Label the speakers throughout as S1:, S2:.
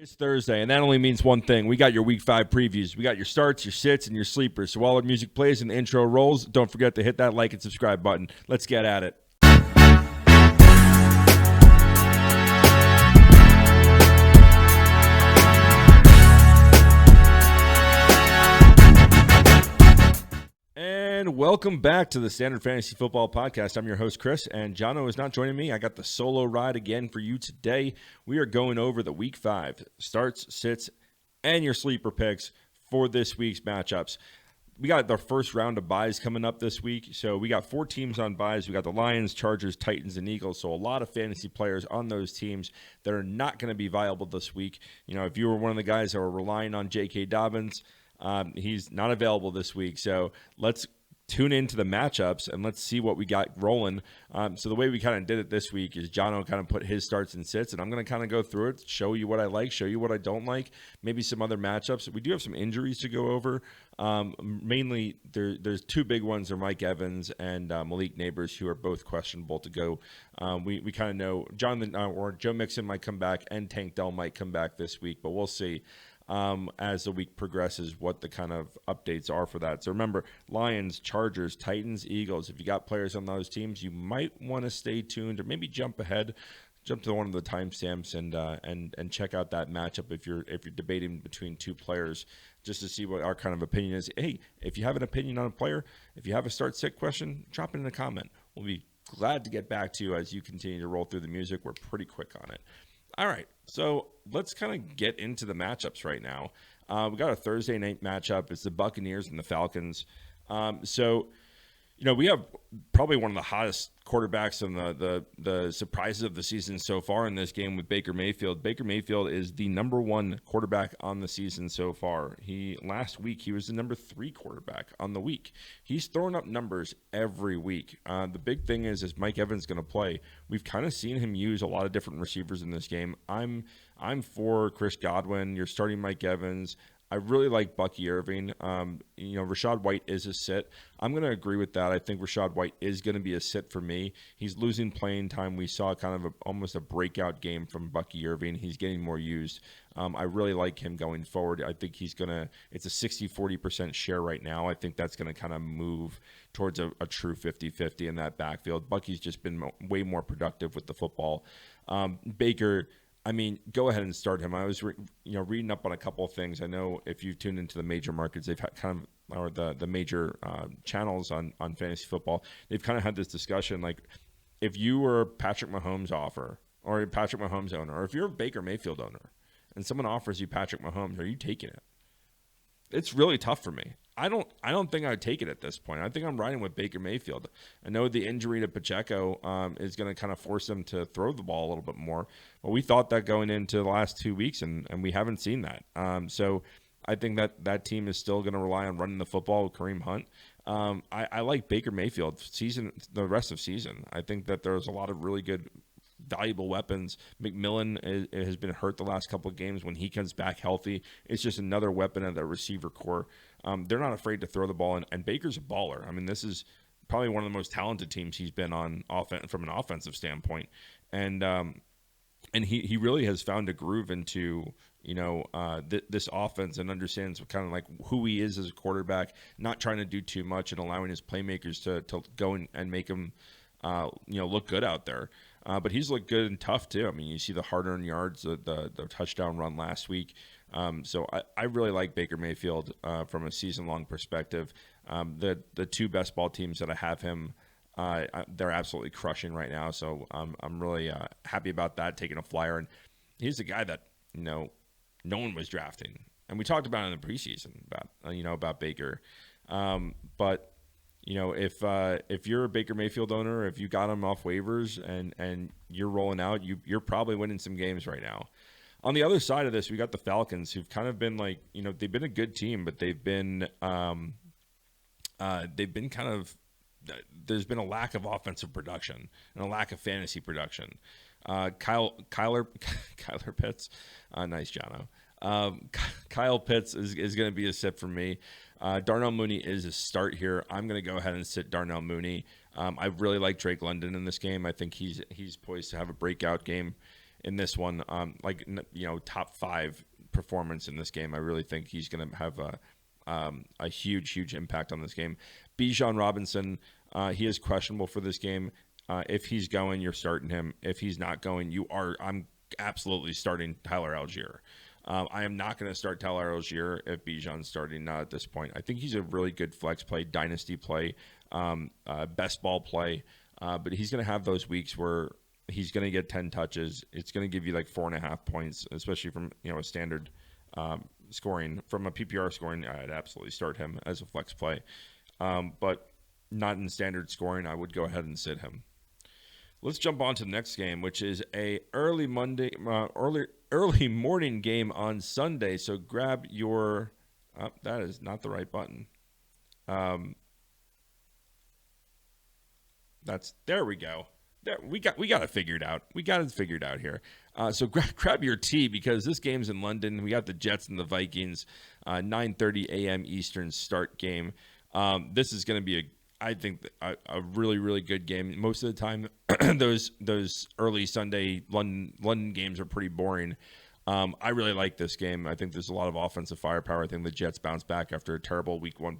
S1: It's Thursday, and that only means one thing. We got your Week 5 previews. We got your starts, your sits, and your sleepers. So while our music plays and the intro rolls, don't forget to hit that like and subscribe button. Let's get at it. And welcome back to the Standard Fantasy Football Podcast. I'm your host, Chris, and Jono is not joining me. I got the solo ride again for you today. We are going over the Week 5 starts, sits, and your sleeper picks for this week's matchups. We got the first round of buys coming up this week. So we got 4 teams on buys. We got the Lions, Chargers, Titans, and Eagles. So a lot of fantasy players on those teams that are not going to be viable this week. You know, if you were one of the guys that were relying on J.K. Dobbins, he's not available this week. So let's tune into the matchups and let's see what we got rolling. So the way we kind of did it this week is Jono kind of put his starts and sits, and I'm going to kind of go through it, show you what I like, show you what I don't like, maybe some other matchups. We do have some injuries to go over. Mainly, there's 2 big ones. They're Mike Evans and Malik Neighbors, who are both questionable to go. We kind of know Joe Mixon might come back and Tank Dell might come back this week, but we'll see. As the week progresses, what the kind of updates are for that. So remember, Lions, Chargers, Titans, Eagles. If you got players on those teams, you might want to stay tuned or maybe jump to one of the timestamps and check out that matchup if you're debating between 2 players, just to see what our kind of opinion is. Hey, if you have an opinion on a player, if you have a start-sit question, drop it in a comment. We'll be glad to get back to you as you continue to roll through the music. We're pretty quick on it. All right, so let's kind of get into the matchups right now. We got a Thursday night matchup. It's the Buccaneers and the Falcons. We have probably one of the hottest quarterbacks and the surprises of the season so far in this game with Baker Mayfield. Baker Mayfield is the number 1 quarterback on the season so far. Last week, he was the number 3 quarterback on the week. He's throwing up numbers every week. The big thing is Mike Evans going to play? We've kind of seen him use a lot of different receivers in this game. I'm for Chris Godwin. You're starting Mike Evans. I really like Bucky Irving. Rachaad White is a sit. I'm going to agree with that. I think Rachaad White is going to be a sit for me. He's losing playing time. We saw kind of almost a breakout game from Bucky Irving. He's getting more used. I really like him going forward. I think it's a 60-40% share right now. I think that's going to kind of move towards a true 50-50 in that backfield. Bucky's just been way more productive with the football. Baker, go ahead and start him. I was, reading up on a couple of things. I know if you've tuned into the major markets, they've had or the major channels on fantasy football, they've kind of had this discussion. Like, if you were a Patrick Mahomes or if you're a Baker Mayfield owner, and someone offers you Patrick Mahomes, are you taking it? It's really tough for me. I don't think I would take it at this point. I think I'm riding with Baker Mayfield. I know the injury to Pacheco is going to kind of force him to throw the ball a little bit more. But we thought that going into the last 2 weeks, and we haven't seen that. So I think that team is still going to rely on running the football with Kareem Hunt. I like Baker Mayfield the rest of season. I think that there's a lot of really good, valuable weapons. McMillan has been hurt the last couple of games. When he comes back healthy, it's just another weapon of the receiver core. They're not afraid to throw the ball, and Baker's a baller. This is probably one of the most talented teams he's been on from an offensive standpoint, and he really has found a groove into this offense and understands kind of like who he is as a quarterback, not trying to do too much and allowing his playmakers to go and make him look good out there. But he's looked good and tough too. You see the hard-earned yards, the touchdown run last week. So I really like Baker Mayfield from a season-long perspective. The 2 best ball teams that I have him, they're absolutely crushing right now. So I'm really happy about that, taking a flyer. And he's the guy that no one was drafting, and we talked about it in the preseason about Baker. But if you're a Baker Mayfield owner, if you got him off waivers and you're rolling out, you're probably winning some games right now. On the other side of this, we got the Falcons, who've kind of been they've been a good team, but they've been kind of, there's been a lack of offensive production and a lack of fantasy production. Kyler Pitts, nice Jono. Kyle Pitts is going to be a sit for me. Darnell Mooney is a start here. I'm going to go ahead and sit Darnell Mooney. I really like Drake London in this game. I think he's poised to have a breakout game. in this one. Top 5 performance in this game. I really think he's going to have a huge impact on this game. Bijan Robinson, he is questionable for this game. If he's going, you're starting him. If he's not going, I'm absolutely starting Tyler Algier. I am not going to start Tyler Algier if Bijan's starting, not at this point. I think he's a really good flex play, dynasty play, best ball play, but he's going to have those weeks where he's going to get 10 touches. It's going to give you like 4.5 points, especially from a standard scoring. From a PPR scoring, I'd absolutely start him as a flex play, but not in standard scoring. I would go ahead and sit him. Let's jump on to the next game, which is a early morning game on Sunday. So grab your. That is not the right button. There we go. There we got it figured out. We got it figured out here. So grab your tea because this game's in London. We got the Jets and the Vikings. 9:30 a.m. Eastern start game. This is going to be I think a really good game. Most of the time, those early Sunday London games are pretty boring. I really like this game. I think there's a lot of offensive firepower. I think the Jets bounce back after a terrible week 4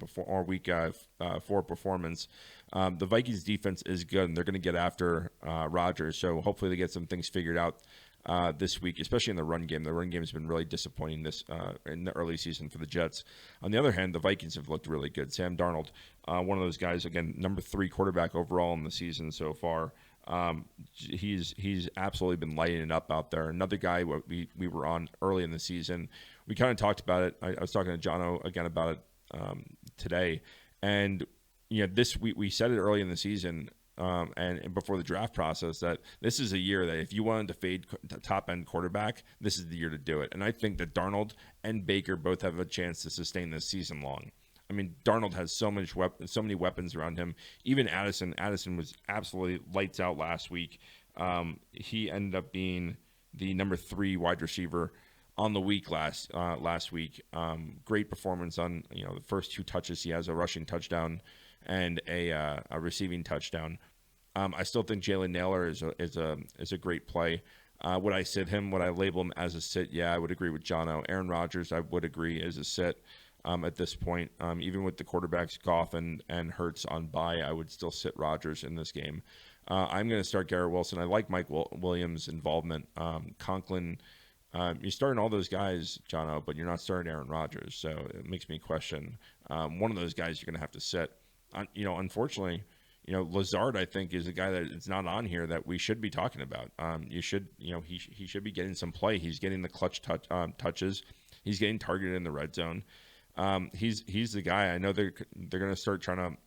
S1: performance. The Vikings defense is good, and they're going to get after Rodgers. So hopefully they get some things figured out this week, especially in the run game. The run game has been really disappointing this in the early season for the Jets. On the other hand, the Vikings have looked really good. Sam Darnold, one of those guys, again, number 3 quarterback overall in the season so far. He's absolutely been lighting it up out there. Another guy we were on early in the season. We kind of talked about it. I was talking to Jono again about it today, and this we said it early in the season. And before the draft process, that this is a year that if you wanted to fade top-end quarterback, this is the year to do it. And I think that Darnold and Baker both have a chance to sustain this season long. I mean, Darnold has so many weapons around him. Even Addison was absolutely lights out last week. He ended up being the number 3 wide receiver on the week last week. Great performance on the first 2 touches. He has a rushing touchdown and a receiving touchdown. I still think Jalen Nailor is a great play. Would I sit him? Would I label him as a sit? Yeah, I would agree with Jono. Aaron Rodgers, I would agree, is a sit at this point. Even with the quarterbacks Goff and Hurts on bye, I would still sit Rodgers in this game. I'm going to start Garrett Wilson. I like Mike Williams' involvement. Conklin, you're starting all those guys, Jono, but you're not starting Aaron Rodgers. So it makes me question one of those guys you're going to have to sit. Unfortunately, Lazard, I think, is a guy that is not on here that we should be talking about. He should be getting some play. He's getting the clutch touches. He's getting targeted in the red zone. He's the guy. I know they're going to start trying to.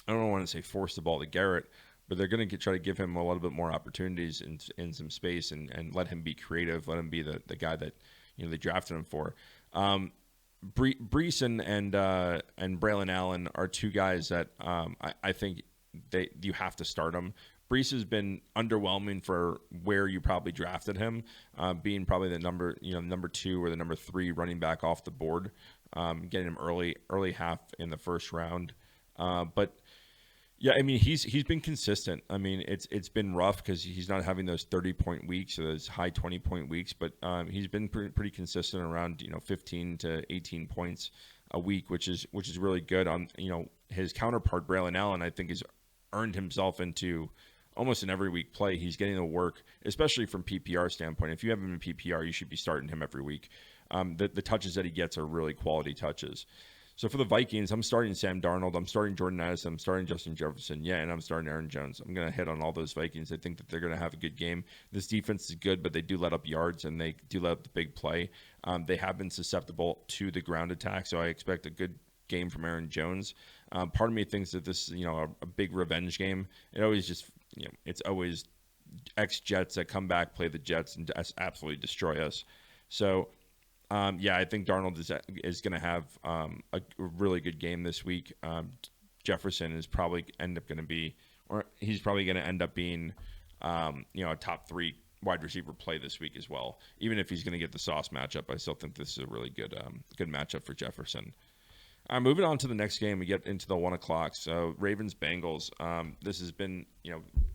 S1: I don't want to say force the ball to Garrett, but they're going to try to give him a little bit more opportunities in some space and let him be creative. Let him be the guy that they drafted him for. Brees and Braylon Allen are 2 guys that I think you have to start them. Brees has been underwhelming for where you probably drafted him, being probably the number 2 or the number 3 running back off the board, getting him early half in the first round. But yeah, I mean he's been consistent. I mean it's been rough because he's not having those 30-point weeks or those high 20-point weeks, but he's been pretty consistent around 15 to 18 points a week, which is really good. On his counterpart Braylon Allen, I think has earned himself into almost an every week play. He's getting the work, especially from PPR standpoint. If you have him in PPR, you should be starting him every week. The touches that he gets are really quality touches. So for the Vikings, I'm starting Sam Darnold. I'm starting Jordan Addison. I'm starting Justin Jefferson. Yeah, and I'm starting Aaron Jones. I'm going to hit on all those Vikings. I think that they're going to have a good game. This defense is good, but they do let up yards, and they do let up the big play. They have been susceptible to the ground attack, so I expect a good game from Aaron Jones. Part of me thinks that this is, a big revenge game. It always just, it's always ex-Jets that come back, play the Jets, and absolutely destroy us. So, I think Darnold is going to have a really good game this week. Jefferson is probably he's probably going to end up being, a top 3 wide receiver play this week as well. Even if he's going to get the sauce matchup, I still think this is a really good matchup for Jefferson. Moving on to the next game, we get into the 1 o'clock. So Ravens Bengals. This has been,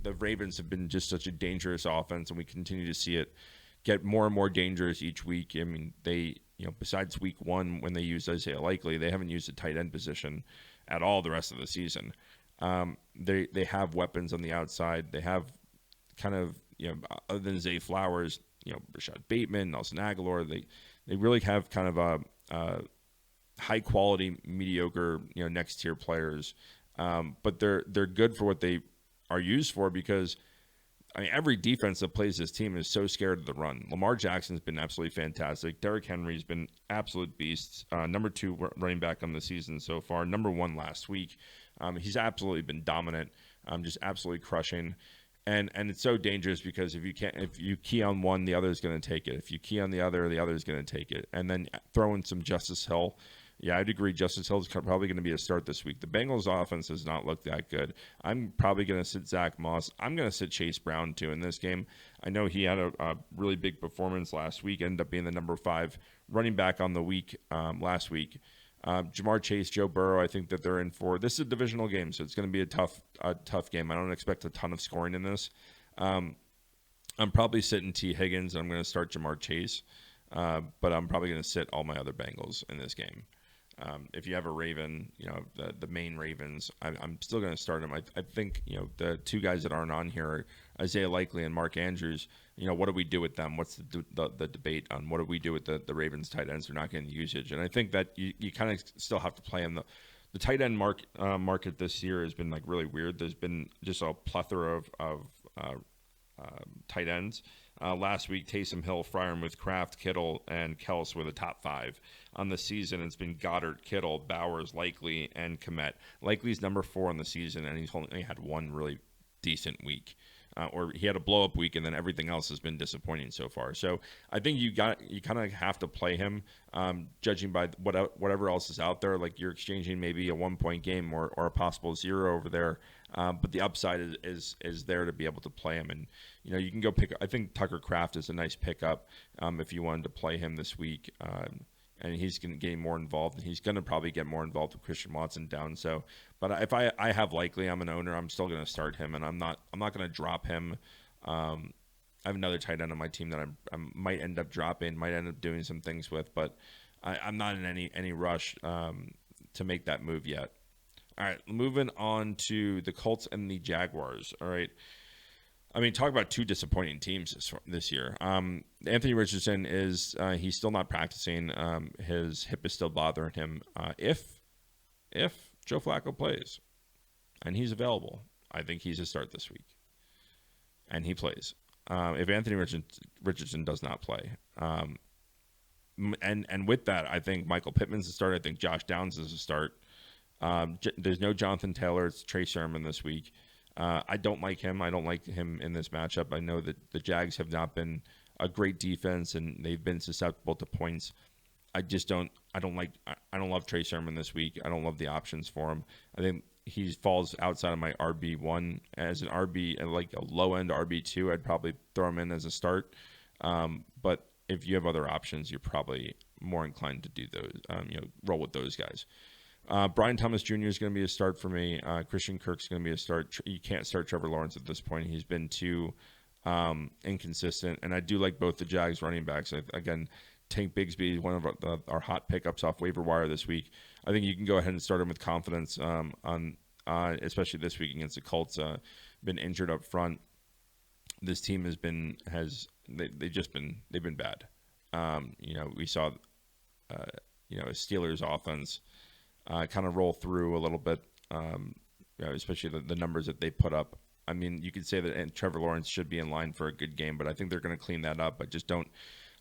S1: the Ravens have been just such a dangerous offense, and we continue to see it get more and more dangerous each week. I mean, they, besides week 1 when they used Isaiah Likely, they haven't used a tight end position at all the rest of the season. They have weapons on the outside. They have kind of, other than Zay Flowers, Rashad Bateman, Nelson Aguilar. They really have kind of a high quality, mediocre, next tier players. But they're good for what they are used for, because every defense that plays this team is so scared of the run. Lamar Jackson's been absolutely fantastic. Derrick Henry's been absolute beast. Number 2 running back on the season so far. Number 1 last week. He's absolutely been dominant. Just absolutely crushing. And it's so dangerous, because if you key on one, the other is going to take it. If you key on the other is going to take it. And then throw in some Justice Hill. Yeah, I'd agree. Justice Hill is probably going to be a start this week. The Bengals offense does not look that good. I'm probably going to sit Zach Moss. I'm going to sit Chase Brown, too, in this game. I know he had a really big performance last week, ended up being the number 5 running back on the week last week. Jamar Chase, Joe Burrow, I think that they're in for. This is a divisional game, so it's going to be a tough game. I don't expect a ton of scoring in this. I'm probably sitting T. Higgins, and I'm going to start Jamar Chase, but I'm probably going to sit all my other Bengals in this game. If you have a Raven, the main Ravens, I'm still going to start them. I think, the 2 guys that aren't on here are Isaiah Likely and Mark Andrews. What do we do with them? What's the debate on what do we do with the Ravens tight ends? They're not getting usage. And I think that you kind of still have to play them. The tight end market this year has been really weird. There's been just a plethora of tight ends. Last week, Taysom Hill, Freiermuth, Kraft, Kittle, and Kels were the top 5. On the season, it's been Goddard, Kittle, Bowers, Likely, and Kmet. Likely's number 4 on the season, and he's only had one really decent week. Or he had a blow-up week, and then everything else has been disappointing so far. So I think you kind of have to play him, judging by whatever else is out there. Like, you're exchanging maybe a 1-point game or a possible 0 over there, but the upside is there to be able to play him. And you can go pick. I think Tucker Kraft is a nice pickup if you wanted to play him this week. And he's going to get more involved, and he's going to probably get more involved with Christian Watson down. So, but if I have Likely, I'm an owner, I'm still going to start him, and I'm not going to drop him. I have another tight end on my team that I might end up dropping, might end up doing some things with, but I'm not in any rush to make that move yet. All right, moving on to the Colts and the Jaguars. All right. Talk about 2 disappointing teams this year. Anthony Richardson is he's still not practicing. His hip is still bothering him. If Joe Flacco plays and he's available, I think he's a start this week. And he plays. If Anthony Richardson does not play, and with that, I think Michael Pittman's a start. I think Josh Downs is a start. There's no Jonathan Taylor. It's Trey Sermon this week. I don't like him. I don't like him in this matchup. I know that the Jags have not been a great defense, and they've been susceptible to points. I don't love Trey Sermon this week. I don't love the options for him. I think he falls outside of my RB1 as an RB, like a low end RB2. I'd probably throw him in as a start. But if you have other options, you're probably more inclined to do those. Roll with those guys. Brian Thomas Jr. is going to be a start for me. Christian Kirk's going to be a start. You can't start Trevor Lawrence at this point. He's been too inconsistent. And I do like both the Jags running backs. Again, Tank Bigsby is one of our hot pickups off waiver wire this week. I think you can go ahead and start him with confidence especially this week against the Colts. Been injured up front. This team they've been bad. We saw a Steelers offense kind of roll through a little bit, especially the numbers that they put up. You could say that Trevor Lawrence should be in line for a good game, but I think they're going to clean that up. I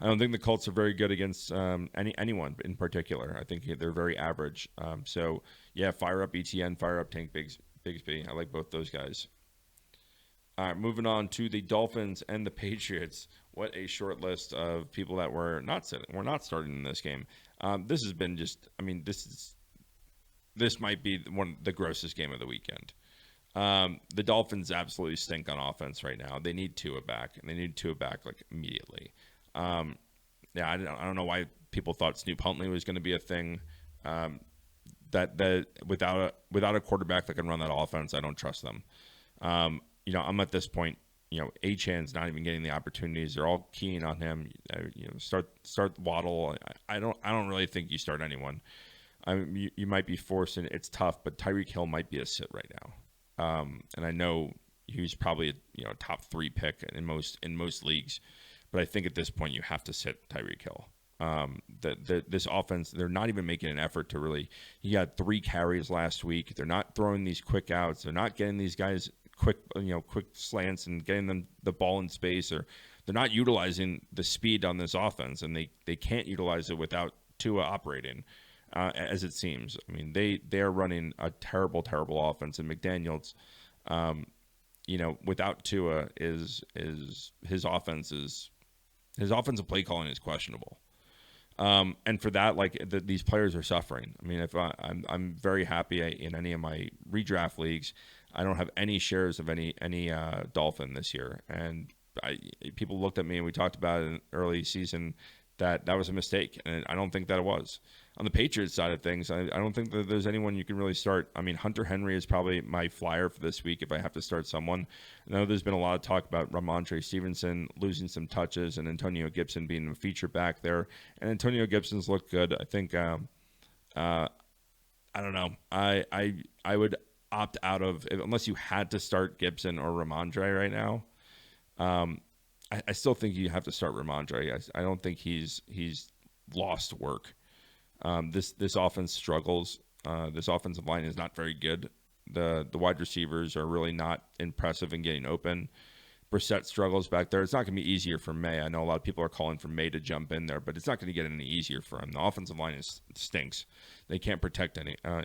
S1: don't think the Colts are very good against anyone in particular. I think they're very average. So, yeah, fire up ETN, fire up Tank Bigsby. I like both those guys. All right, moving on to the Dolphins and the Patriots. What a short list of people that were not starting in this game. This has been this might be the grossest game of the weekend. The Dolphins absolutely stink on offense right now. They need Tua back, and they need Tua back immediately. I don't know why people thought Snoop Huntley was going to be a thing. that without a quarterback that can run that offense, I don't trust them. I'm at this point. Achan's not even getting the opportunities. They're all keying on him. Start Waddle. I don't really think you start anyone. You might be forced, and it's tough. But Tyreek Hill might be a sit right now. And I know he's probably a top 3 pick in most leagues. But I think at this point you have to sit Tyreek Hill. This offense, they're not even making an effort to really. He got 3 carries last week. They're not throwing these quick outs. They're not getting these guys quick slants and getting them the ball in space. Or they're not utilizing the speed on this offense, and they can't utilize it without Tua operating, as it seems. I mean, they are running a terrible offense, and McDaniels, without Tua is his offensive play calling is questionable. And for that, these players are suffering. I mean, if I'm very happy in any of my redraft leagues, I don't have any shares of any Dolphin this year. And people looked at me and we talked about it in early season that was a mistake, and I don't think that it was. On the Patriots side of things, I don't think that there's anyone you can really start. I mean, Hunter Henry is probably my flyer for this week if I have to start someone. I know there's been a lot of talk about Ramondre Stevenson losing some touches and Antonio Gibson being a feature back there. And Antonio Gibson's looked good. I think, I don't know. I would opt out of, unless you had to start Gibson or Ramondre right now. I still think you have to start Ramondre. I don't think he's lost work. This offense struggles. This offensive line is not very good. The wide receivers are really not impressive in getting open. Brissett struggles back there. It's not going to be easier for May. I know a lot of people are calling for May to jump in there, but it's not going to get any easier for him. The offensive line stinks. They can't protect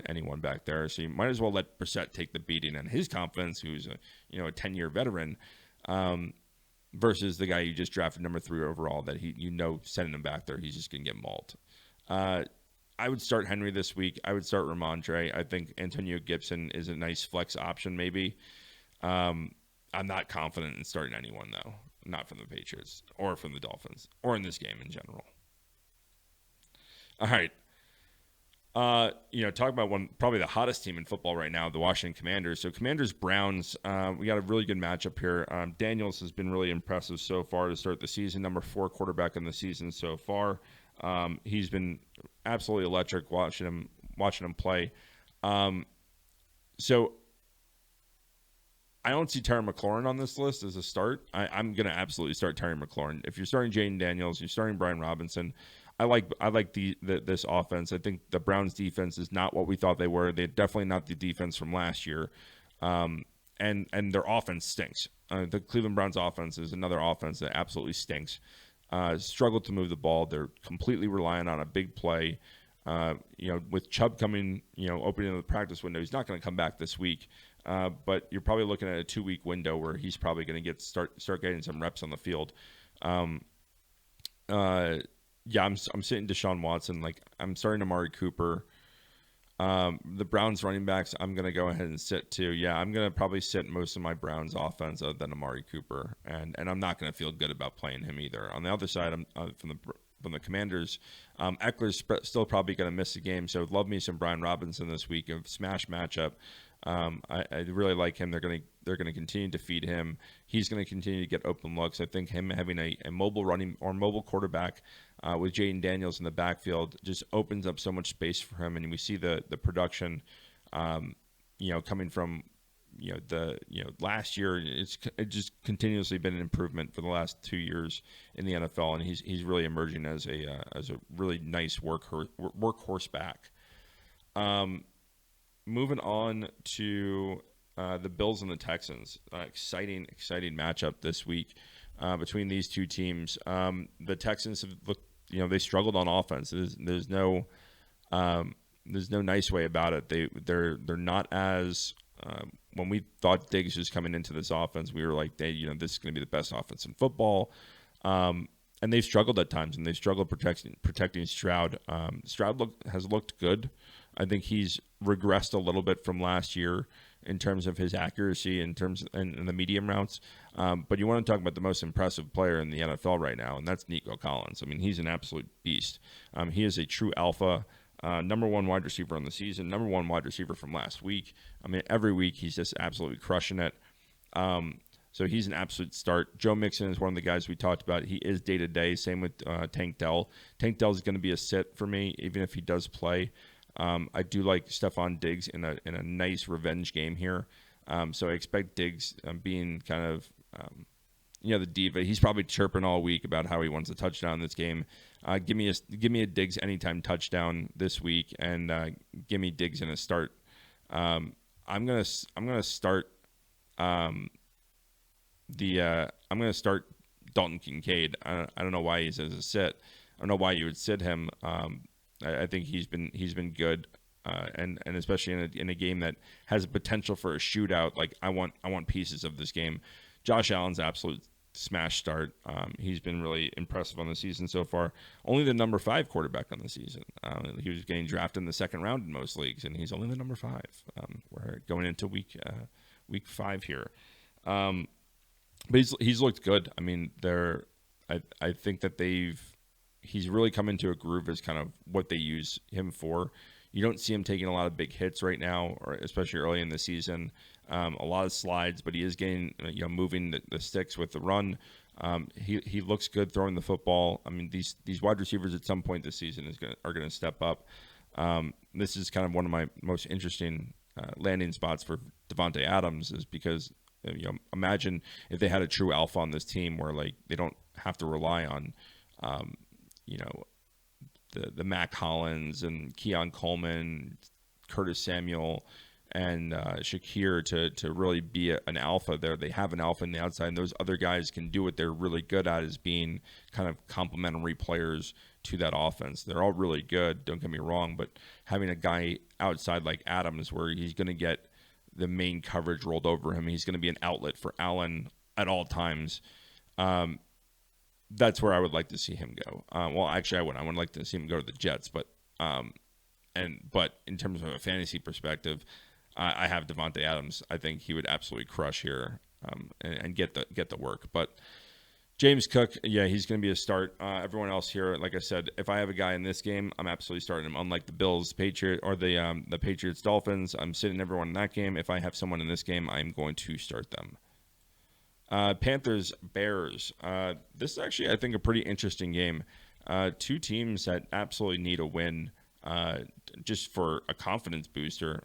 S1: anyone back there, so you might as well let Brissett take the beating on his confidence, who's a 10-year veteran, versus the guy you just drafted number 3 overall that sending him back there, he's just going to get mauled. I would start Henry this week. I would start Ramondre. I think Antonio Gibson is a nice flex option maybe. I'm not confident in starting anyone, though. Not from the Patriots or from the Dolphins or in this game in general. All right. Talk about probably the hottest team in football right now, the Washington Commanders. So Commanders-Browns, we got a really good matchup here. Daniels has been really impressive so far to start the season, number 4 quarterback in the season so far. He's been absolutely electric watching him play. So I don't see Terry McLaurin on this list as a start. I'm going to absolutely start Terry McLaurin. If you're starting Jaden Daniels, you're starting Brian Robinson. I like this offense. I think the Browns defense is not what we thought they were. They're definitely not the defense from last year. And their offense stinks. The Cleveland Browns offense is another offense that absolutely stinks. Struggled to move the ball. They're completely reliant on a big play. With Chubb coming, opening the practice window, he's not going to come back this week. But you're probably looking at a 2-week window where he's probably going to start getting some reps on the field. I'm sitting Deshaun Watson. I'm starting Amari Cooper. The Browns running backs, I'm going to go ahead and sit too. Yeah, I'm going to probably sit most of my Browns offense other than Amari Cooper. And I'm not going to feel good about playing him either. On the other side, from the Commanders, Eckler's still probably going to miss the game. So love me some Brian Robinson this week. A smash matchup. I really like him. They're going to continue to feed him. He's going to continue to get open looks. I think him having a mobile running or mobile quarterback with Jaden Daniels in the backfield just opens up so much space for him. And we see the production, coming from last year. It's just continuously been an improvement for the last 2 years in the NFL, and he's really emerging as a really nice workhorse back. Moving on to the Bills and the Texans. Exciting matchup this week between these two teams. The Texans have looked, they struggled on offense. There's no nice way about it. They're not as when we thought Diggs was coming into this offense, we were like, this is going to be the best offense in football. And they've struggled at times, and they've struggled protecting Stroud. Stroud has looked good. I think he's regressed a little bit from last year in terms of his accuracy, in the medium routes. But you want to talk about the most impressive player in the NFL right now, and that's Nico Collins. I mean, he's an absolute beast. He is a true alpha. Number one wide receiver on the season, number one wide receiver from last week. I mean, every week he's just absolutely crushing it. So he's an absolute start. Joe Mixon is one of the guys we talked about. He is day-to-day. Same with Tank Dell. Tank Dell is going to be a sit for me, even if he does play. I do like Stephon Diggs in a nice revenge game here. So I expect Diggs being kind of the diva. He's probably chirping all week about how he wants a touchdown in this game. Give me a Diggs anytime touchdown this week, and give me Diggs in a start. I'm gonna start I'm gonna start Dalton Kincaid. I don't know why he's as a sit. I don't know why you would sit him. I think he's been good, and especially in a game that has a potential for a shootout. Like I want pieces of this game. Josh Allen's absolute smash start. He's been really impressive on the season so far. Only the number 5 quarterback on the season. He was getting drafted in the second round in most leagues, and he's only the number 5. We're going into week 5 here. But he's looked good. I mean, I think that he's really come into a groove as kind of what they use him for. You don't see him taking a lot of big hits right now, or especially early in the season. A lot of slides, but he is getting, moving the sticks with the run. He looks good throwing the football. I mean, these wide receivers at some point this season are going to step up. This is kind of one of my most interesting landing spots for Davante Adams, is because imagine if they had a true alpha on this team where like they don't have to rely on the Mac Hollins and Keon Coleman, Curtis Samuel, and Shakir to really be an alpha there. They have an alpha on the outside, and those other guys can do what they're really good at, is being kind of complementary players to that offense. They're all really good, don't get me wrong, but having a guy outside like Adams where he's going to get the main coverage rolled over him, he's going to be an outlet for Allen at all times. That's where I would like to see him go. Well, actually, I would like to see him go to the Jets, but in terms of a fantasy perspective, I have Davante Adams. I think he would absolutely crush here and get the work. But James Cook, yeah, he's going to be a start. Everyone else here, like I said, if I have a guy in this game, I'm absolutely starting him. Unlike the Bills, Patriots, or the Patriots Dolphins, I'm sitting everyone in that game. If I have someone in this game, I'm going to start them. Panthers Bears. This is actually, I think, a pretty interesting game. Two teams that absolutely need a win, just for a confidence booster.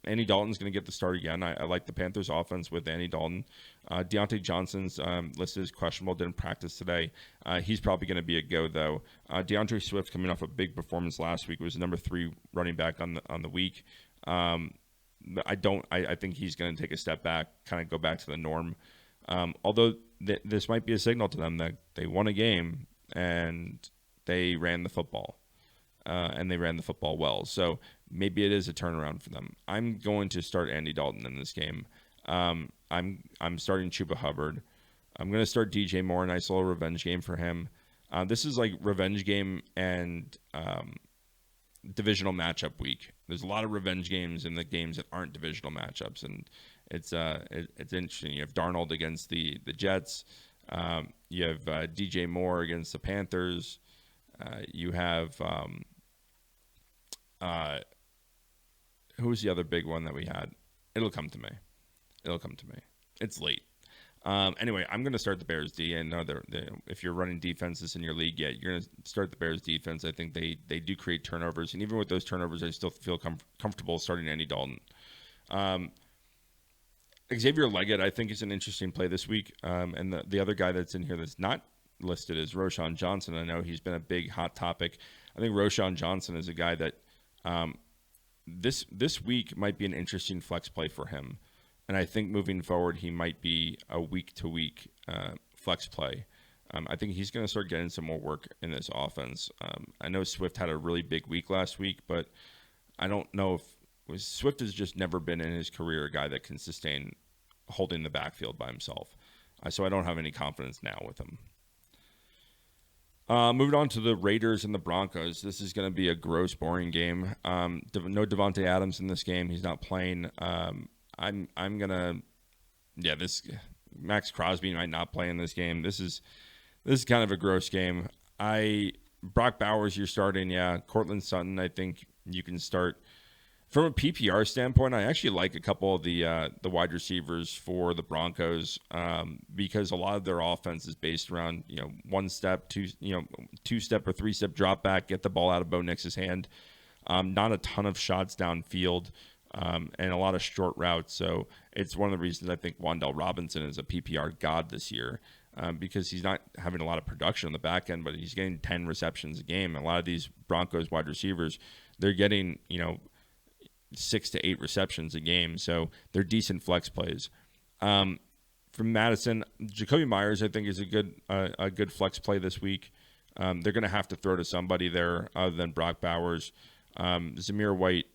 S1: Andy Dalton's going to get the start again. I like the Panthers offense with Andy Dalton. Deontay Johnson's listed as questionable, didn't practice today. He's probably going to be a go, though. DeAndre Swift, coming off a big performance last week, was number 3 running back on the week. I think he's going to take a step back, kind of go back to the norm. Although this might be a signal to them that they won a game and they ran the football. And they ran the football well. So maybe it is a turnaround for them. I'm going to start Andy Dalton in this game. I'm starting Chuba Hubbard. I'm going to start DJ Moore, a nice little revenge game for him. This is like revenge game and divisional matchup week. There's a lot of revenge games in the games that aren't divisional matchups, and it's interesting. You have Darnold against the Jets. You have DJ Moore against the Panthers. You have who's the other big one that we had? It'll come to me. It's late. Anyway, I'm going to start the Bears D. And if you're running defenses in your league, you're going to start the Bears defense. I think they do create turnovers, and even with those turnovers, I still feel comfortable starting Andy Dalton. Xavier Leggett, I think, is an interesting play this week. And the other guy that's in here that's not listed is Roschon Johnson. I know he's been a big hot topic. I think Roschon Johnson is a guy that this week might be an interesting flex play for him. And I think moving forward, he might be a week-to-week flex play. I think he's going to start getting some more work in this offense. I know Swift had a really big week last week, but I don't know if Swift has just never been in his career a guy that can sustain holding the backfield by himself. So I don't have any confidence now with him. Moving on to the Raiders and the Broncos. This is going to be a gross, boring game. No Davante Adams in this game. He's not playing. This Max Crosby might not play in this game. This is kind of a gross game. I Brock Bowers, you're starting. Yeah, Cortland Sutton, I think you can start. From a PPR standpoint, I actually like a couple of the wide receivers for the Broncos because a lot of their offense is based around one step, two step or three step drop back, get the ball out of Bo Nix's hand. Not a ton of shots downfield and a lot of short routes. So it's one of the reasons I think Wan'Dale Robinson is a PPR god this year because he's not having a lot of production on the back end, but he's getting 10 receptions a game. A lot of these Broncos wide receivers, they're getting 6 to 8 receptions a game, so they're decent flex plays. From Madison, Jacoby Myers, I think, is a good flex play this week. They're going to have to throw to somebody there other than Brock Bowers. Zamir White,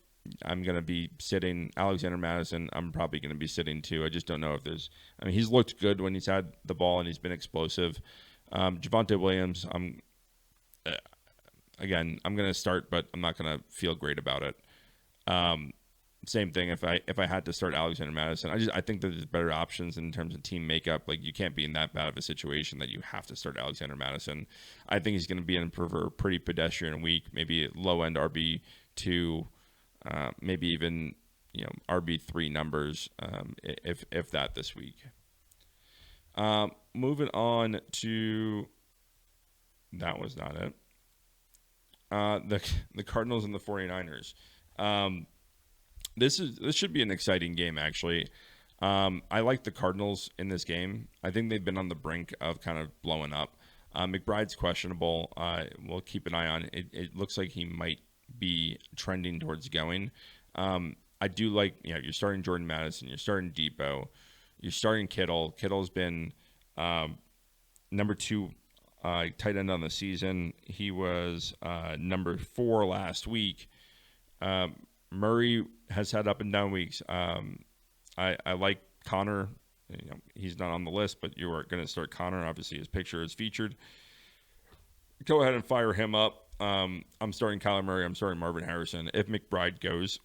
S1: I'm going to be sitting. Alexander Madison, I'm probably going to be sitting too. I just don't know if there's. I mean, he's looked good when he's had the ball and he's been explosive. Javonte Williams, I'm going to start, but I'm not going to feel great about it. Same thing if I had to start Alexander Madison. I think that there's better options in terms of team makeup. Like, you can't be in that bad of a situation that you have to start Alexander Madison. I think he's going to be in for a pretty pedestrian week, maybe low end RB2, maybe even RB3 numbers, if that this week. Moving on to that was not it. The Cardinals and the 49ers. This should be an exciting game, actually. I like the Cardinals in this game. I think they've been on the brink of kind of blowing up. McBride's questionable. We'll keep an eye on it. It looks like he might be trending towards going. I do like, you're starting Jordan Madison, you're starting Depot, you're starting Kittle. Kittle's been number 2 tight end on the season. He was number 4 last week. Murray has had up and down weeks. I like Connor. He's not on the list, but you are going to start Connor. Obviously, his picture is featured. Go ahead and fire him up. I'm starting Kyler Murray. I'm starting Marvin Harrison. If McBride goes,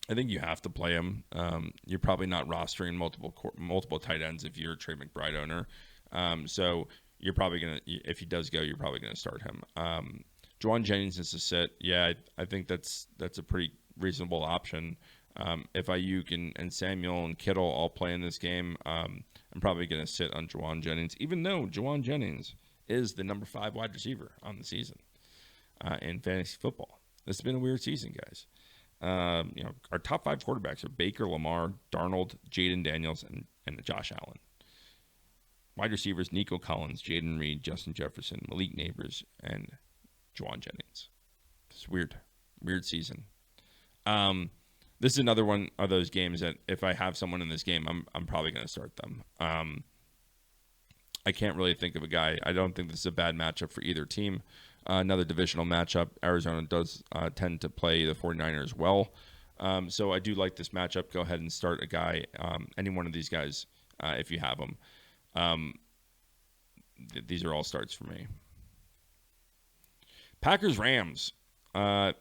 S1: I think you have to play him. You're probably not rostering multiple tight ends if you're a Trey McBride owner. So you're probably going to, if he does go, you're probably going to start him. JUAN Jennings is a sit. Yeah, I think that's a pretty reasonable option. If Ayuk and Samuel and Kittle all play in this game, I'm probably going to sit on JUAN Jennings, even though JUAN Jennings is the number 5 wide receiver on the season in fantasy football. This has been a weird season, guys. Our top 5 quarterbacks are Baker, Lamar, Darnold, Jayden Daniels, and Josh Allen. Wide receivers, Nico Collins, Jayden Reed, Justin Jefferson, Malik Neighbors, and JUAN Jennings. It's weird season. This is another one of those games that if I have someone in this game, I'm probably going to start them. I can't really think of a guy. I don't think this is a bad matchup for either team. Another divisional matchup. Arizona does tend to play the 49ers well. So I do like this matchup. Go ahead and start a guy, any one of these guys, if you have them. These are all starts for me. Packers Rams. Number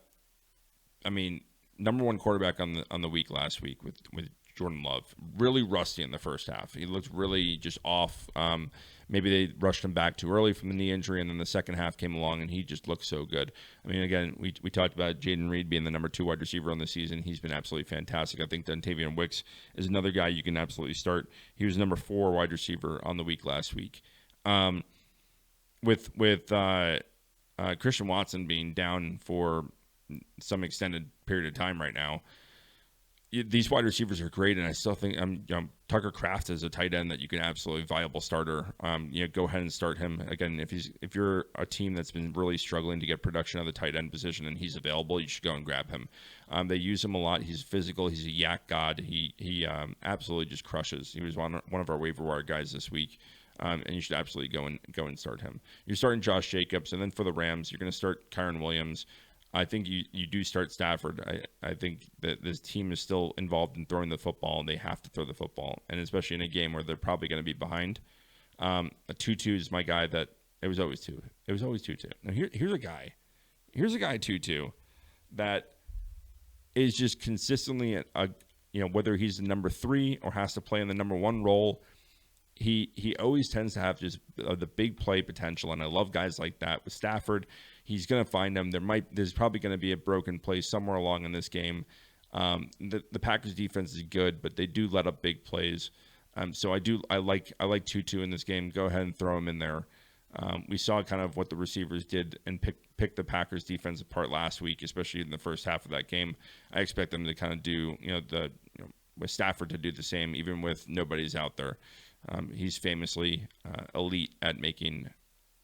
S1: 1 quarterback on the week last week with Jordan Love. Really rusty in the first half. He looked really just off. Maybe they rushed him back too early from the knee injury, and then the second half came along, and he just looked so good. I mean, again, we talked about Jayden Reed being the number 2 wide receiver on the season. He's been absolutely fantastic. I think Dontavian Wicks is another guy you can absolutely start. He was number 4 wide receiver on the week last week. With Christian Watson being down for some extended period of time right now, these wide receivers are great, and I still think Tucker Kraft is a tight end that you can absolutely viable starter. Go ahead and start him again. If you're a team that's been really struggling to get production of the tight end position and he's available, you should go and grab him. They use him a lot. He's physical. He's a yak god. He absolutely just crushes. He was one of our waiver wire guys this week. And you should absolutely go and start him. You're starting Josh Jacobs, and then for the Rams, you're going to start Kyren Williams. I think you do start Stafford. I think that this team is still involved in throwing the football, and they have to throw the football, and especially in a game where they're probably going to be behind. A 2-2 is my guy that it was always 2. It was always 2-2. Now here's a guy. Here's a guy 2-2 that is just consistently whether he's the number 3 or has to play in the number 1 role. he always tends to have just the big play potential, and I love guys like that. With Stafford, he's going to find them. There's probably going to be a broken play somewhere along in this game. The Packers defense is good, but they do let up big plays. So I like Tutu in this game. Go ahead and throw him in there. We saw kind of what the receivers did and pick the Packers defense apart last week, especially in the first half of that game. I expect them to kind of do with Stafford to do the same, even with nobody's out there. He's famously elite at making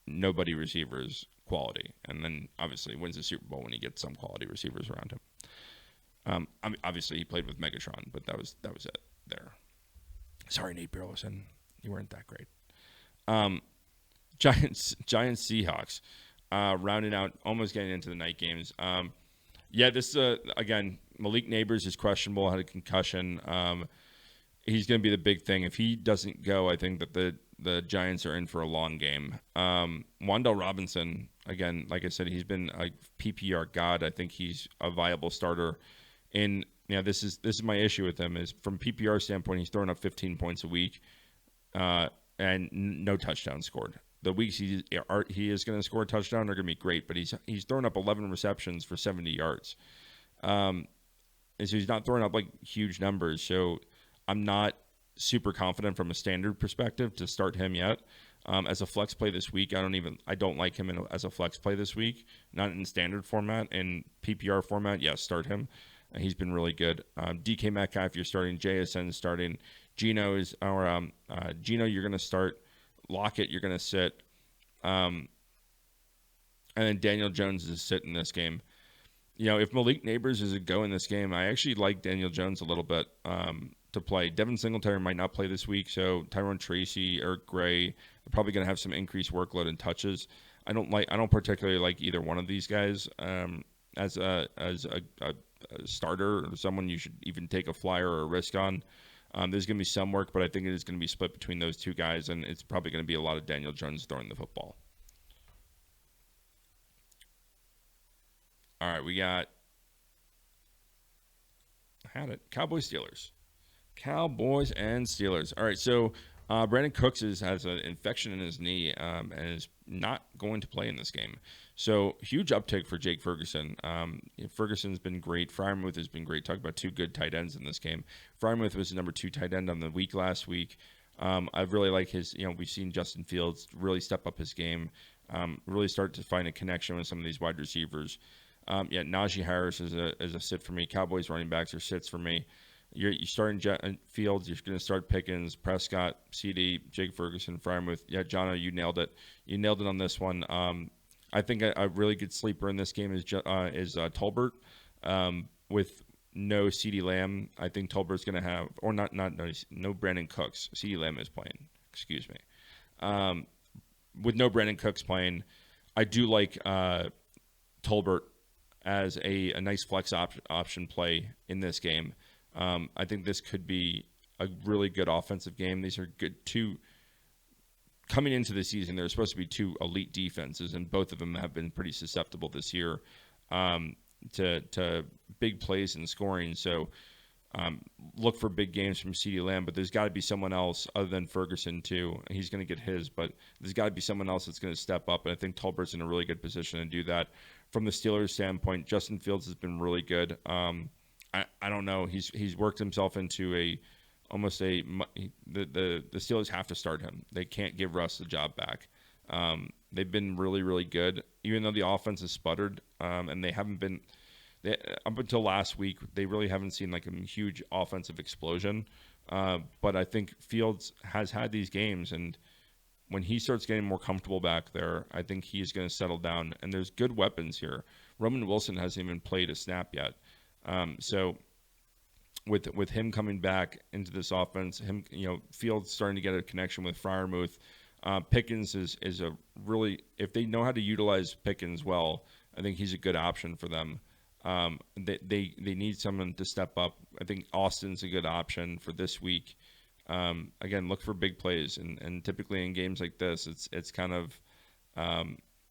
S1: nobody receivers quality, and then obviously wins the Super Bowl when he gets some quality receivers around him. Obviously he played with Megatron, but that was it there. Sorry, Nate Burleson, you weren't that great. Giants Seahawks, rounding out, almost getting into the night games. This again, Malik Neighbors is questionable, had a concussion. He's going to be the big thing. If he doesn't go, I think that the Giants are in for a long game. Wan'Dale Robinson, again, like I said, he's been a PPR god. I think he's a viable starter. And this is my issue with him is from PPR standpoint, he's throwing up 15 points a week, and no touchdowns scored. The weeks he is going to score a touchdown are going to be great, but he's throwing up 11 receptions for 70 yards. And so he's not throwing up like huge numbers. So I'm not super confident from a standard perspective to start him yet. As a flex play this week, I don't like him as a flex play this week. Not in standard format. In PPR format, yes, start him. He's been really good. DK Metcalf, you're starting. JSN is starting. Gino, you're going to start. Lockett, you're going to sit. And then Daniel Jones is a sit in this game. If Malik Neighbors is a go in this game, I actually like Daniel Jones a little bit to play. Devin Singletary might not play this week, so Tyrone Tracy, Eric Gray, they're probably going to have some increased workload and touches. I don't particularly like either one of these guys as a starter or someone you should even take a flyer or a risk on. There's going to be some work, but I think it is going to be split between those two guys, and it's probably going to be a lot of Daniel Jones throwing the football. All right, we got Cowboys and Steelers. All right, so Brandon Cooks has an infection in his knee and is not going to play in this game. So huge uptick for Jake Ferguson. Ferguson's been great. Freiermuth has been great. Talk about two good tight ends in this game. Freiermuth was the number 2 tight end on the week last week. I really like his, we've seen Justin Fields really step up his game, really start to find a connection with some of these wide receivers. Najee Harris is a sit for me. Cowboys running backs are sits for me. You're starting Fields. You're going to start Pickens, Prescott, CD, Jake Ferguson, Freiermuth. Yeah, Jono, you nailed it. You nailed it on this one. I think a really good sleeper in this game is Tolbert. With no CeeDee Lamb, I think Tolbert's going to have, or no Brandon Cooks. CeeDee Lamb is playing. Excuse me. With no Brandon Cooks playing, I do like Tolbert as a nice flex option play in this game. I think this could be a really good offensive game. These are good coming into the season. They're supposed to be 2 elite defenses, and both of them have been pretty susceptible this year to big plays and scoring. So look for big games from CeeDee Lamb, but there's got to be someone else other than Ferguson too. He's going to get his, but there's got to be someone else that's going to step up, and I think Tolbert's in a really good position to do that. From the Steelers' standpoint, Justin Fields has been really good. I don't know. He's worked himself into the Steelers have to start him. They can't give Russ the job back. They've been really, really good, even though the offense has sputtered, and they haven't been. Up until last week, they really haven't seen like a huge offensive explosion. But I think Fields has had these games, and when he starts getting more comfortable back there, I think he's going to settle down. And there's good weapons here. Roman Wilson hasn't even played a snap yet. So with him coming back into this offense, Fields starting to get a connection with Freiermuth. Pickens is a really, if they know how to utilize Pickens well, I think he's a good option for them. They need someone to step up. I think Austin's a good option for this week. Again, look for big plays, and typically in games like this, it's kind of,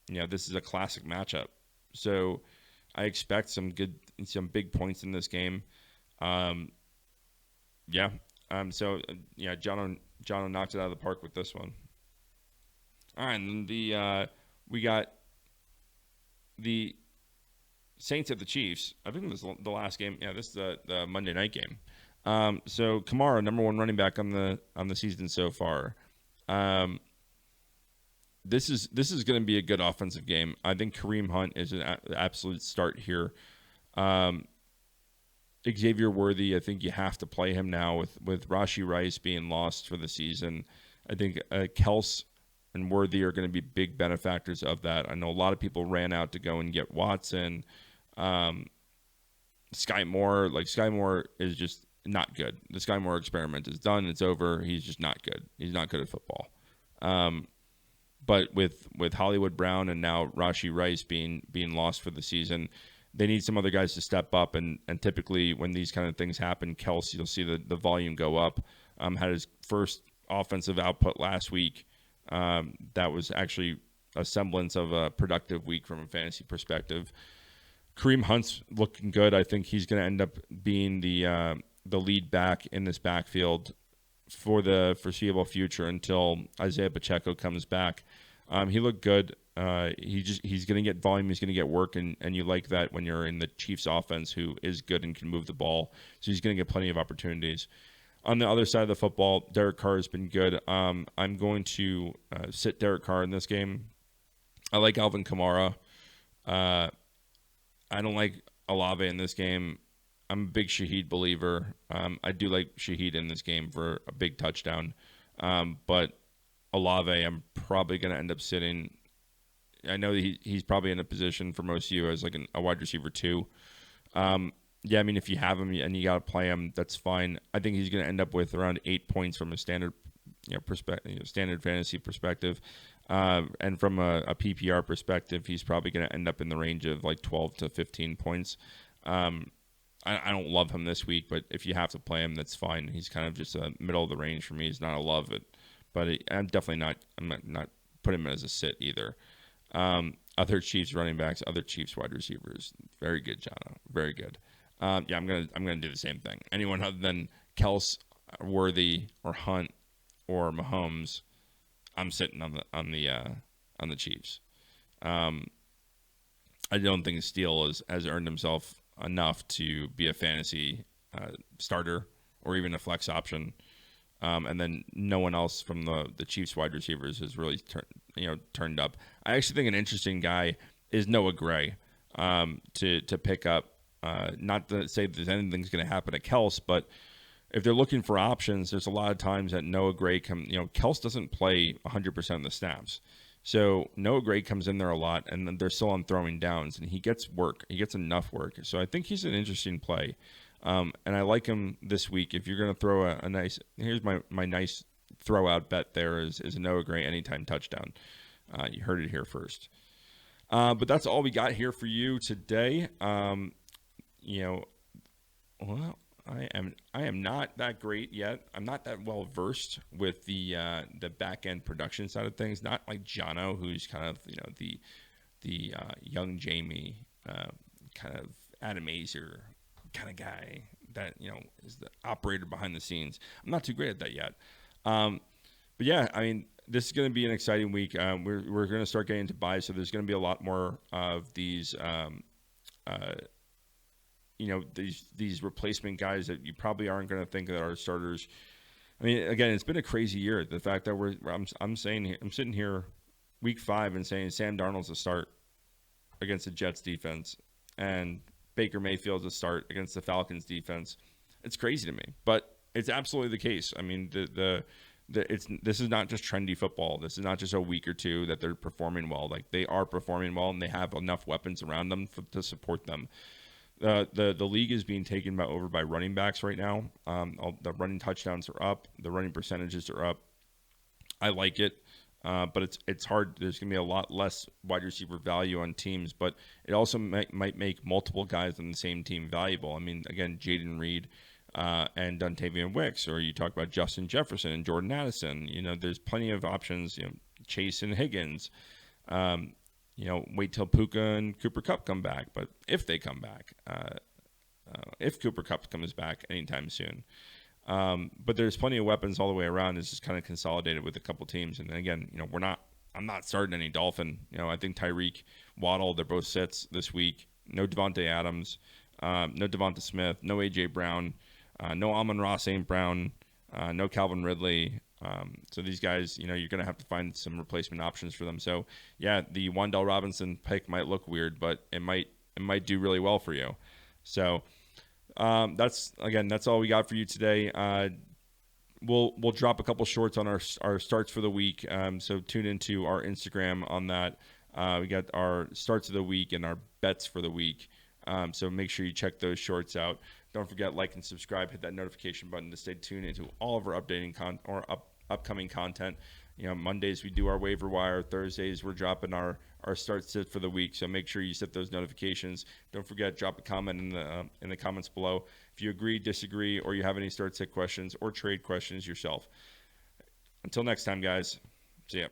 S1: this is a classic matchup. So I expect some big points in this game. John John knocked it out of the park with this one. All right, and we got the Saints at the Chiefs. I think this is the last game. Yeah, this is the Monday night game. So Kamara, number one running back on the season so far. This is going to be a good offensive game. I think Kareem Hunt is an absolute start here. Xavier Worthy, I think you have to play him now with Rashee Rice being lost for the season. I think Kels and Worthy are going to be big benefactors of that. I know a lot of people ran out to go and get Watson. Sky Moore is just not good. The Sky Moore experiment is done. It's over. He's just not good. He's not good at football. But with Hollywood Brown and now Rashee Rice being lost for the season, they need some other guys to step up. And typically when these kind of things happen, Kels, you'll see the volume go up. Had his first offensive output last week. That was actually a semblance of a productive week from a fantasy perspective. Kareem Hunt's looking good. I think he's going to end up being the lead back in this backfield for the foreseeable future until Isaiah Pacheco comes back. He looked good. He's going to get volume. He's going to get work, and you like that when you're in the Chiefs offense, who is good and can move the ball. So he's going to get plenty of opportunities. On the other side of the football, Derek Carr has been good. I'm going to sit Derek Carr in this game. I like Alvin Kamara. I don't like Olave in this game. I'm a big Shaheed believer. I do like Shaheed in this game for a big touchdown. But Olave, I'm probably going to end up sitting. I know that he's probably in a position for most of you as like a wide receiver too. Yeah, I mean, if you have him and you got to play him, that's fine. I think he's going to end up with around 8 points from a standard, standard fantasy perspective, and from a PPR perspective, he's probably going to end up in the range of like 12 to 15 points. I don't love him this week, but if you have to play him, that's fine. He's kind of just a middle of the range for me. He's not a love it, but I'm definitely not. I'm not putting him as a sit either. Other Chiefs running backs, other Chiefs wide receivers, very good, Jono, very good. I'm gonna do the same thing. Anyone other than Kels, Worthy, or Hunt, or Mahomes, I'm sitting on the Chiefs. I don't think Steele has earned himself enough to be a fantasy starter or even a flex option. And then no one else from the Chiefs wide receivers has really turned up. I actually think an interesting guy is Noah Gray to pick up. Not to say that anything's going to happen to Kels, but if they're looking for options, there's a lot of times that Noah Gray Kels doesn't play 100% of the snaps. So Noah Gray comes in there a lot, and then they're still on throwing downs, and he gets work. He gets enough work. So I think he's an interesting play. And I like him this week. If you're going to throw a nice, here's my nice throw out bet there is a Noah Gray anytime touchdown. You heard it here first. But that's all we got here for you today. I am not that great yet. I'm not that well versed with the back end production side of things. Not like Jono, who's kind of the young Jamie kind of Adam Azer kind of guy that is the operator behind the scenes. I'm not too great at that yet. But yeah, I mean, this is going to be an exciting week. We're going to start getting into buys, so there's going to be a lot more of these. These replacement guys that you probably aren't going to think that are starters. I mean, again, it's been a crazy year. The fact that I'm sitting here week 5 and saying Sam Darnold's a start against the Jets defense and Baker Mayfield's a start against the Falcons defense. It's crazy to me, but it's absolutely the case. I mean, this is not just trendy football. This is not just a week or two that they're performing well. Like, they are performing well, and they have enough weapons around them to support them. The league is being taken over by running backs right now. The running touchdowns are up. The running percentages are up. I like it, but it's hard. There's going to be a lot less wide receiver value on teams, but it also might make multiple guys on the same team valuable. I mean, again, Jaden Reed and Dontavian Wicks, or you talk about Justin Jefferson and Jordan Addison. There's plenty of options. Chase and Higgins. Wait till Puka and Cooper Kupp come back. But if they come back, if Cooper Kupp comes back anytime soon, But there's plenty of weapons all the way around. It's just kind of consolidated with a couple teams. And again, I'm not starting any Dolphin. I think Tyreek, Waddle, they're both sits this week. No Devontae Adams, no Devonta Smith, no A.J. Brown, no Amon-Ra St. Brown, no Calvin Ridley. So these guys, you're going to have to find some replacement options for them. So, yeah, the Wan'Dale Robinson pick might look weird, but it might do really well for you. So that's all we got for you today. We'll drop a couple shorts on our starts for the week. So tune into our Instagram on that. We got our starts of the week and our bets for the week. So make sure you check those shorts out. Don't forget, like and subscribe. Hit that notification button to stay tuned into all of our upcoming content. Mondays we do our waiver wire. Thursdays we're dropping our start sit for the week. So make sure you set those notifications. Don't forget, drop a comment in the comments below if you agree, disagree, or you have any start sit questions or trade questions yourself. Until next time, guys. See ya.